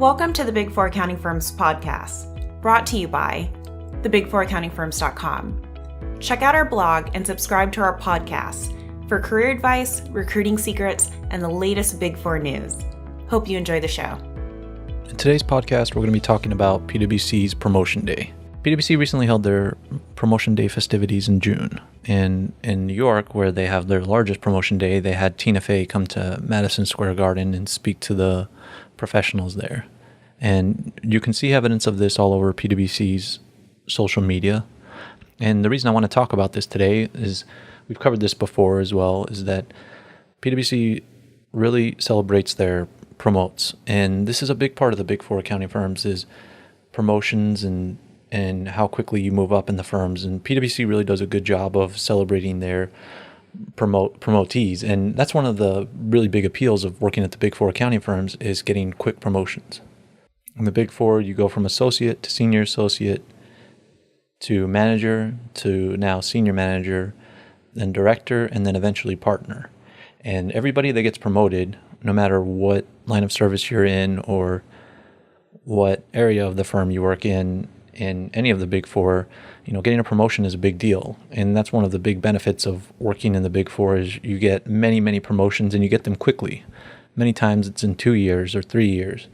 Welcome to the Big Four Accounting Firms podcast, brought to you by thebigfouraccountingfirms.com. Check out our blog and subscribe to our podcast for career advice, recruiting secrets, and the latest Big Four news. Hope you enjoy the show. In today's podcast, we're going to be talking about PwC's Promotion Day. PwC recently held their Promotion Day festivities in June. And in New York, where they have their largest Promotion Day, they had Tina Fey come to Madison Square Garden and speak to the professionals there. And you can see evidence of this all over PwC's social media. And the reason I want to talk about this today is, we've covered this before as well, is that PwC really celebrates their promotes. And this is a big part of the Big Four accounting firms, is promotions and how quickly you move up in the firms. And PwC really does a good job of celebrating their promotees. And that's one of the really big appeals of working at the Big Four accounting firms, is getting quick promotions. In the Big Four, you go from associate to senior associate to manager to now senior manager, then director, and then eventually partner. And everybody that gets promoted, no matter what line of service you're in or what area of the firm you work in any of the Big Four, getting a promotion is a big deal. And that's one of the big benefits of working in the Big Four, is you get many, many promotions and you get them quickly. Many times it's in 2 years or 3 years.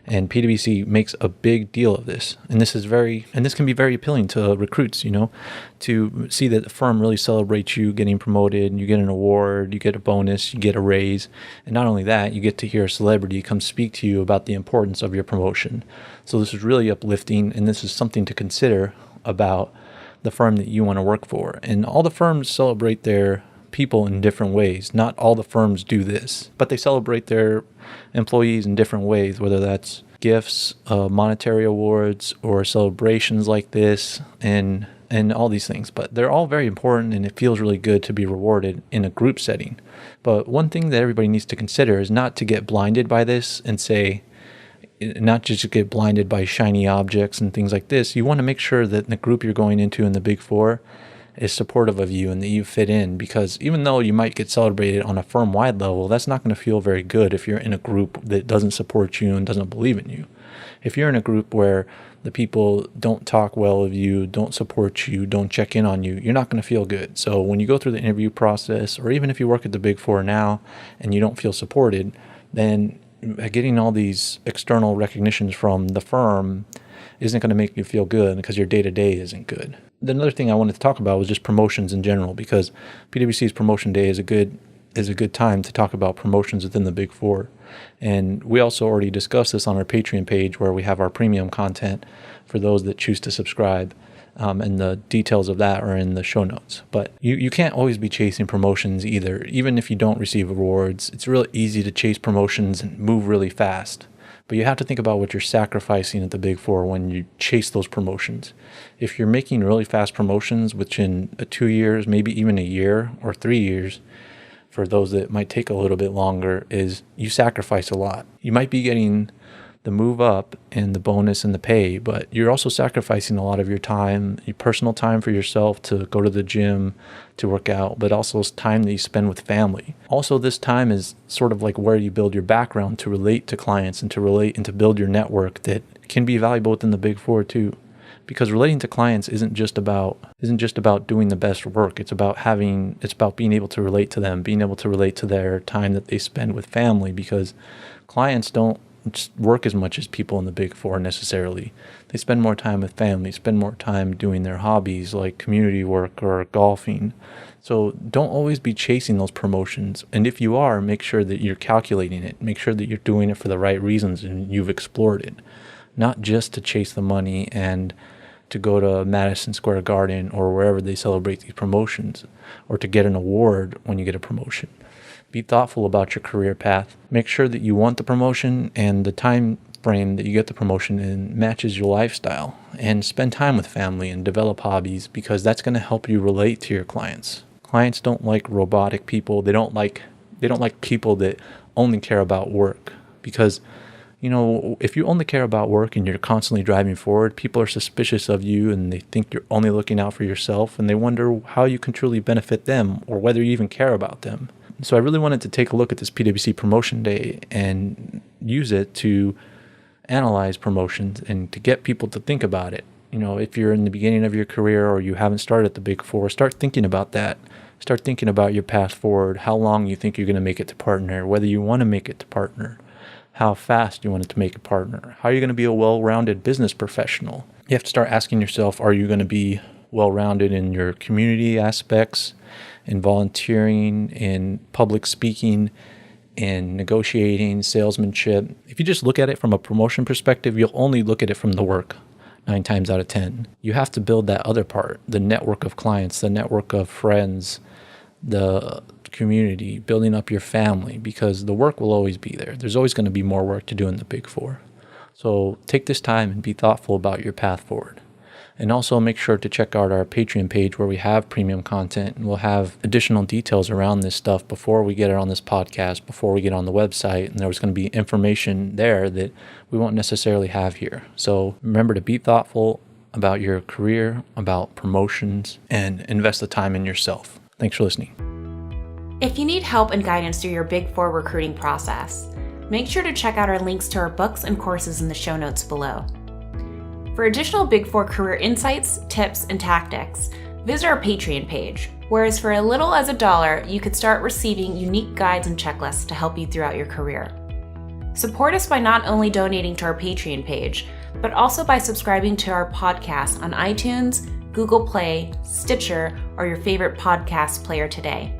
And PwC makes a big deal of this. And this can be very appealing to recruits, to see that the firm really celebrates you getting promoted, you get an award, you get a bonus, you get a raise. And not only that, you get to hear a celebrity come speak to you about the importance of your promotion. So this is really uplifting, and this is something to consider about the firm that you want to work for. And all the firms celebrate their people in different ways. Not all the firms do this, but they celebrate their employees in different ways, whether that's gifts, monetary awards, or celebrations like this, and all these things. But they're all very important, and it feels really good to be rewarded in a group setting. But one thing that everybody needs to consider is not to get blinded by this and not just to get blinded by shiny objects and things like this. You want to make sure that the group you're going into in the Big Four is supportive of you and that you fit in, because even though you might get celebrated on a firm-wide level, that's not going to feel very good if you're in a group that doesn't support you and doesn't believe in you. If you're in a group where the people don't talk well of you, don't support you, don't check in on you, you're not going to feel good. So when you go through the interview process, or even if you work at the Big Four now and you don't feel supported, then getting all these external recognitions from the firm isn't going to make you feel good, because your day-to-day isn't good. Another thing I wanted to talk about was just promotions in general, because PwC's Promotion Day is a good time to talk about promotions within the Big Four. And we also already discussed this on our Patreon page, where we have our premium content for those that choose to subscribe. And the details of that are in the show notes. But you can't always be chasing promotions either. Even if you don't receive awards, it's really easy to chase promotions and move really fast. But you have to think about what you're sacrificing at the Big Four when you chase those promotions. If you're making really fast promotions within 2 years, maybe even a year or 3 years, for those that might take a little bit longer, is you sacrifice a lot. You might be getting the move up and the bonus and the pay, but you're also sacrificing a lot of your time, your personal time for yourself, to go to the gym, to work out, but also time that you spend with family. Also, this time is sort of like where you build your background to relate to clients and to relate and to build your network that can be valuable within the Big Four too. Because relating to clients isn't just about doing the best work. It's about being able to relate to them, being able to relate to their time that they spend with family, because clients don't work as much as people in the Big Four necessarily. They spend more time with family, spend more time doing their hobbies like community work or golfing. So don't always be chasing those promotions. And if you are, make sure that you're calculating it. Make sure that you're doing it for the right reasons and you've explored it. Not just to chase the money and to go to Madison Square Garden or wherever they celebrate these promotions, or to get an award when you get a promotion. Be thoughtful about your career path. Make sure that you want the promotion and the time frame that you get the promotion in matches your lifestyle, and spend time with family and develop hobbies, because that's going to help you relate to your clients. Clients don't like robotic people. They don't like people that only care about work, because if you only care about work and you're constantly driving forward, people are suspicious of you and they think you're only looking out for yourself, and they wonder how you can truly benefit them or whether you even care about them. So I really wanted to take a look at this PwC Promotion Day and use it to analyze promotions and to get people to think about it. You know, if you're in the beginning of your career or you haven't started at the Big Four, start thinking about that. Start thinking about your path forward, how long you think you're going to make it to partner, whether you want to make it to partner, how fast you want it to make a partner, how you're going to be a well-rounded business professional. You have to start asking yourself, are you going to be well-rounded in your community aspects, in volunteering, in public speaking, in negotiating, salesmanship? If you just look at it from a promotion perspective, you'll only look at it from the work 9 times out of 10. You have to build that other part, the network of clients, the network of friends, the community, building up your family, because the work will always be there. There's always going to be more work to do in the Big Four. So take this time and be thoughtful about your path forward. And also make sure to check out our Patreon page where we have premium content and we'll have additional details around this stuff before we get it on this podcast, before we get on the website. And there's going to be information there that we won't necessarily have here. So remember to be thoughtful about your career, about promotions, and invest the time in yourself. Thanks for listening. If you need help and guidance through your Big Four recruiting process, make sure to check out our links to our books and courses in the show notes below. For additional Big Four career insights, tips, and tactics, visit our Patreon page, whereas for as little as $1, you could start receiving unique guides and checklists to help you throughout your career. Support us by not only donating to our Patreon page, but also by subscribing to our podcast on iTunes, Google Play, Stitcher, or your favorite podcast player today.